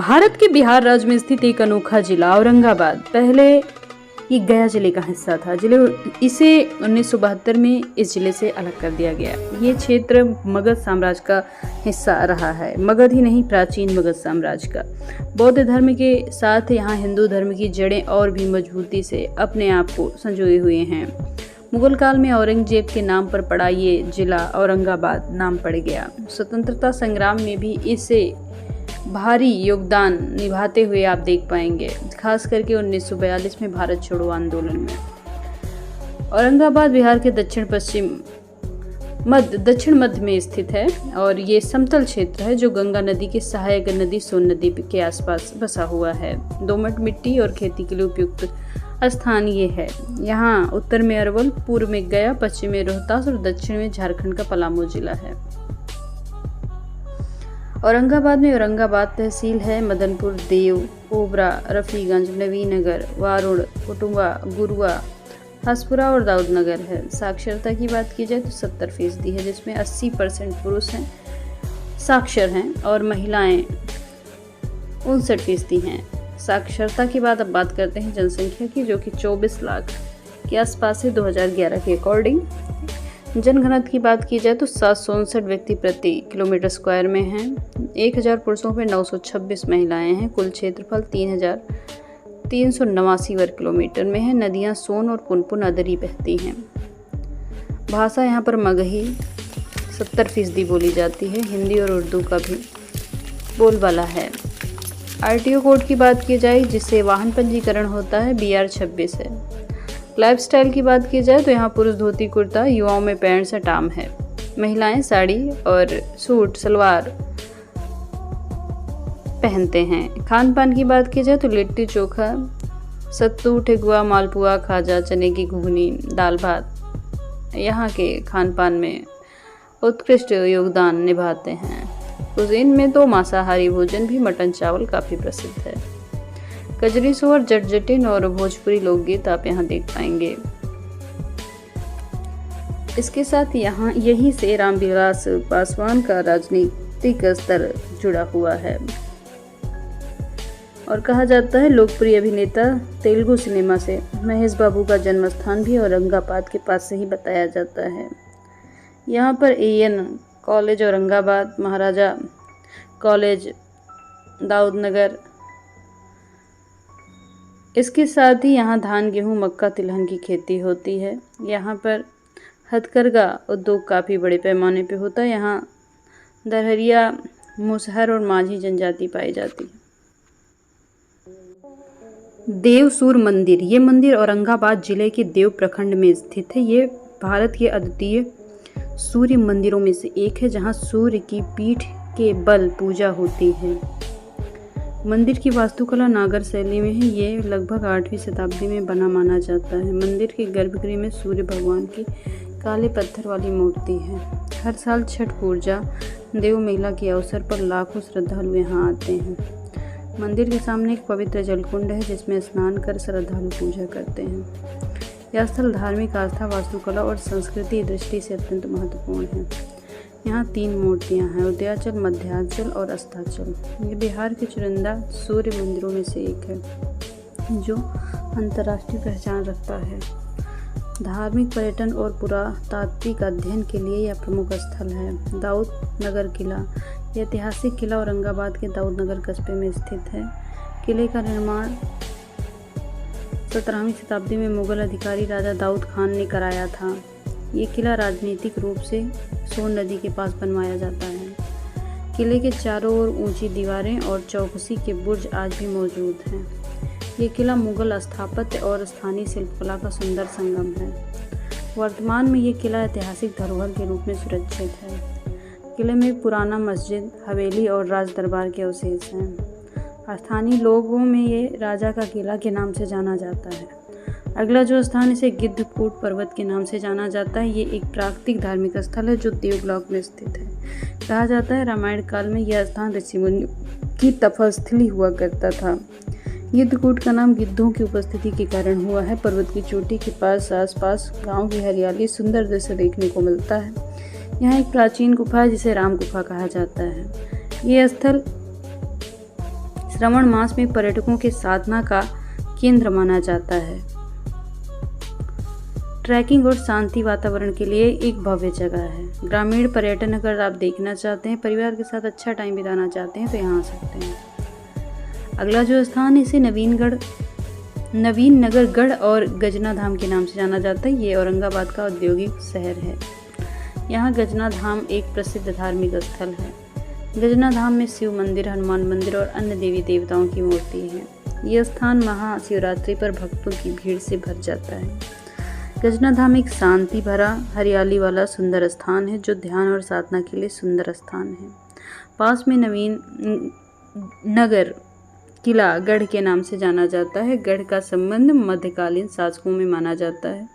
भारत के बिहार राज्य में स्थित एक अनोखा जिला औरंगाबाद पहले ये गया जिले का हिस्सा था। इसे 1972 में इस जिले से अलग कर दिया गया। ये क्षेत्र मगध साम्राज्य का हिस्सा रहा है। मगध ही नहीं, प्राचीन मगध साम्राज्य का। बौद्ध धर्म के साथ यहाँ हिंदू धर्म की जड़ें और भी मजबूती से अपने आप को संजोए हुए हैं। मुगल काल में औरंगजेब के नाम पर पड़ा ये जिला औरंगाबाद नाम पड़ गया। स्वतंत्रता संग्राम में भी इसे भारी योगदान निभाते हुए आप देख पाएंगे, खास करके 1942 में भारत छोड़ो आंदोलन में। औरंगाबाद बिहार के दक्षिण मध्य में स्थित है और ये समतल क्षेत्र है जो गंगा नदी की सहायक नदी सोन नदी के आसपास बसा हुआ है। दोमट मिट्टी और खेती के लिए उपयुक्त स्थान ये है। यहाँ उत्तर में अरवल, पूर्व में गया, पश्चिम में रोहतास और दक्षिण में झारखंड का पलामू जिला है। औरंगाबाद में औरंगाबाद तहसील है, मदनपुर, देव, ओबरा, रफीगंज, नवीनगर, वारुण, कुटुंबा, गुरुआ, हसपुरा और दाऊदनगर है। साक्षरता की बात की जाए तो 70% है, जिसमें 80% पुरुष हैं, साक्षर हैं और महिलाएं 59% हैं। साक्षरता की अब बात करते हैं जनसंख्या की, जो कि 24 लाख के आसपास है 2011 के अकॉर्डिंग। जनघनत्व की बात की जाए तो 759 व्यक्ति प्रति किलोमीटर स्क्वायर में हैं। 1000 पुरुषों में 926 महिलाएं हैं। कुल क्षेत्रफल 3389 वर्ग किलोमीटर में है। नदियां सोन और पुनपुन अदरी बहती हैं। भाषा यहाँ पर मगही 70% बोली जाती है। हिंदी और उर्दू का भी बोलबाला है। आरटीओ कोड की बात की जाए जिससे वाहन पंजीकरण होता है, BR 26 है। लाइफस्टाइल की बात की जाए तो यहाँ पुरुष धोती कुर्ता, युवाओं में पैंट शर्ट आम है। महिलाएं साड़ी और सूट सलवार पहनते हैं। खान पान की बात की जाए तो लिट्टी चोखा, सत्तू, ठेकुआ, मालपुआ, खाजा, चने की घुगनी, दाल भात यहाँ के खान पान में उत्कृष्ट योगदान निभाते हैं। कुजीन में तो मांसाहारी भोजन भी मटन चावल काफ़ी प्रसिद्ध है। कजरी सोर, जटजटिन और भोजपुरी लोकगीत आप यहाँ देख पाएंगे। इसके साथ यहाँ यहीं से रामविलास पासवान का राजनीतिक स्तर जुड़ा हुआ है और कहा जाता है लोकप्रिय अभिनेता तेलुगु सिनेमा से महेश बाबू का जन्म स्थान भी औरंगाबाद के पास से ही बताया जाता है। यहाँ पर AN college Aurangabad, Maharaja college Daudnagar, इसके साथ ही यहाँ धान, गेहूँ, मक्का, तिलहन की खेती होती है। यहाँ पर हथकरघा उद्योग काफ़ी बड़े पैमाने पे होता है। यहाँ दरहरिया, मुसहर और माझी जनजाति पाई जाती है। देवसूर मंदिर, ये मंदिर औरंगाबाद जिले के देव प्रखंड में स्थित है। ये भारत के अद्वितीय सूर्य मंदिरों में से एक है, जहाँ सूर्य की पीठ के बल पूजा होती है। मंदिर की वास्तुकला नागर शैली में है। ये लगभग 8वीं शताब्दी में बना माना जाता है। मंदिर के गर्भगृह में सूर्य भगवान की काले पत्थर वाली मूर्ति है। हर साल छठ पूजा देव मेला के अवसर पर लाखों श्रद्धालु यहाँ आते हैं। मंदिर के सामने एक पवित्र जलकुंड है जिसमें स्नान कर श्रद्धालु पूजा करते हैं। यह स्थल धार्मिक आस्था, वास्तुकला और संस्कृति दृष्टि से अत्यंत महत्वपूर्ण है। यहाँ 3 मूर्तियाँ हैं, उदयाचल, मध्याचल और अस्ताचल। ये बिहार के चुनिंदा सूर्य मंदिरों में से एक है जो अंतर्राष्ट्रीय पहचान रखता है। धार्मिक, पर्यटन और पुरातात्विक अध्ययन के लिए यह प्रमुख स्थल है। दाऊदनगर किला, यह ऐतिहासिक किला औरंगाबाद के दाऊदनगर कस्बे में स्थित है। किले का निर्माण 17वीं शताब्दी में मुगल अधिकारी राजा दाऊद खान ने कराया था। ये किला राजनीतिक रूप से सोन नदी के पास बनवाया जाता है। किले के चारों ओर ऊंची दीवारें और चौकसी के बुर्ज आज भी मौजूद हैं। ये किला मुगल स्थापत्य और स्थानीय शिल्पकला का सुंदर संगम है। वर्तमान में ये किला ऐतिहासिक धरोहर के रूप में सुरक्षित है। किले में पुराना मस्जिद, हवेली और राज दरबार के अवशेष हैं। स्थानीय लोगों में ये राजा का किला के नाम से जाना जाता है। अगला जो स्थान इसे गिद्धकूट पर्वत के नाम से जाना जाता है। ये एक प्राकृतिक धार्मिक स्थल है जो देव ब्लॉक में स्थित है। कहा जाता है रामायण काल में यह स्थान ऋषि मुनियों की तपस्थली हुआ करता था। गिद्धकूट का नाम गिद्धों की उपस्थिति के कारण हुआ है। पर्वत की चोटी के पास आसपास गांव की हरियाली सुंदर दृश्य देखने को मिलता है। यहाँ एक प्राचीन गुफा है जिसे राम गुफा कहा जाता है। ये स्थल श्रावण मास में पर्यटकों के साधना का केंद्र माना जाता है। ट्रैकिंग और शांति वातावरण के लिए एक भव्य जगह है। ग्रामीण पर्यटन अगर आप देखना चाहते हैं, परिवार के साथ अच्छा टाइम बिताना चाहते हैं तो यहाँ आ सकते हैं। अगला जो स्थान है इसे नवीन नगर गढ़ और गजना धाम के नाम से जाना जाता है। ये औरंगाबाद का औद्योगिक शहर है। यहाँ गजना धाम एक प्रसिद्ध धार्मिक स्थल है। गजना धाम में शिव मंदिर, हनुमान मंदिर और अन्य देवी देवताओं की मूर्ति है। यह स्थान महाशिवरात्रि पर भक्तों की भीड़ से भर जाता है। गजना धाम एक शांति भरा, हरियाली वाला सुंदर स्थान है जो ध्यान और साधना के लिए सुंदर स्थान है। पास में नवीन नगर किला गढ़ के नाम से जाना जाता है। गढ़ का संबंध मध्यकालीन शासकों में माना जाता है,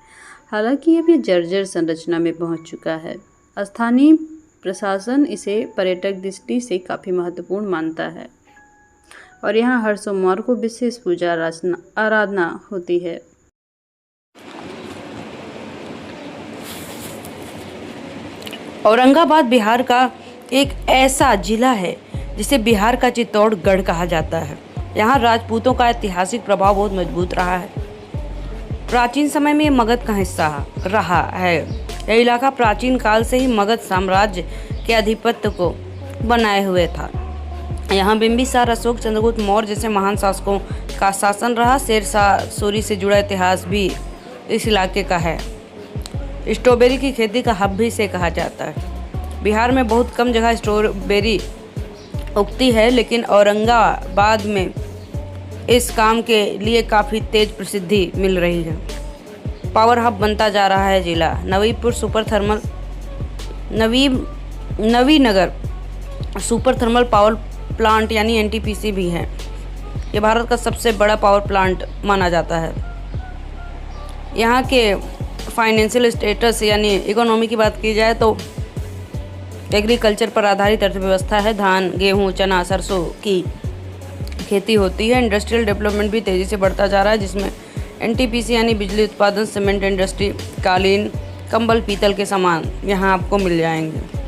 हालांकि अब ये जर्जर संरचना में पहुंच चुका है। स्थानीय प्रशासन इसे पर्यटक दृष्टि से काफ़ी महत्वपूर्ण मानता है और यहाँ हर सोमवार को विशेष पूजा आराधना होती है। औरंगाबाद बिहार का एक ऐसा जिला है जिसे बिहार का चित्तौड़गढ़ कहा जाता है। यहाँ राजपूतों का ऐतिहासिक प्रभाव बहुत मजबूत रहा है। प्राचीन समय में मगध का हिस्सा रहा है। यह इलाका प्राचीन काल से ही मगध साम्राज्य के आधिपत्य को बनाए हुए था। यहाँ बिंबिसार, अशोक, चंद्रगुप्त मौर्य जैसे महान शासकों का शासन रहा। शेरशाह सूरी से जुड़ा इतिहास भी इस इलाके का है। स्ट्रॉबेरी की खेती का हब भी इसे कहा जाता है। बिहार में बहुत कम जगह स्ट्रॉबेरी उगती है, लेकिन औरंगाबाद में इस काम के लिए काफ़ी तेज प्रसिद्धि मिल रही है। पावर हब बनता जा रहा है जिला। Navinagar super thermal power plant यानी NTPC भी है। ये भारत का सबसे बड़ा पावर प्लांट माना जाता है। यहाँ के फाइनेंशियल स्टेटस यानी इकोनॉमी की बात की जाए तो एग्रीकल्चर पर आधारित अर्थव्यवस्था है। धान, गेहूँ, चना, सरसों की खेती होती है। इंडस्ट्रियल डेवलपमेंट भी तेज़ी से बढ़ता जा रहा है, जिसमें NTPC यानी बिजली उत्पादन, सीमेंट इंडस्ट्री, कालीन, कंबल, पीतल के सामान यहाँ आपको मिल जाएंगे।